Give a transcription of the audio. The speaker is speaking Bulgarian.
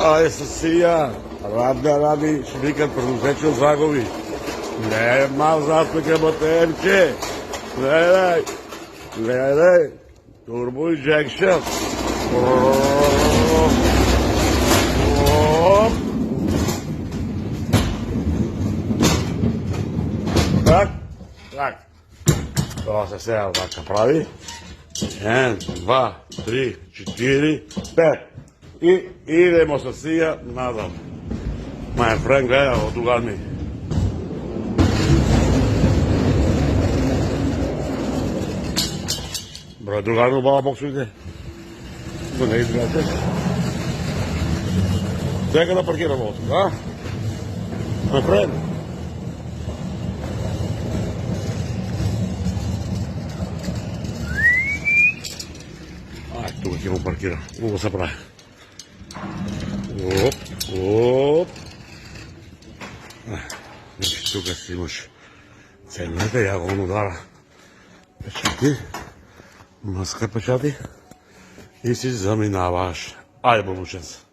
Ајде се сија, ради, швикат продусечен загови. Не, мал заспека мотемче. Гледај, турбо инжекшн. Так. Тоа се сега вака прави. 1, 2, 3, 4, 5. И идемо се сија надам. My friend гледа од дугар ми. Бро, другар ми бала боксуите. Тоа не изгледате. Дека да паркирам овото, а? My friend. Тука ќе го паркирам. Го се прави. Оп. Значи, тука си имаш цените, ја го удара печати, маска печати и си заминаваш. Ајде, бонученце.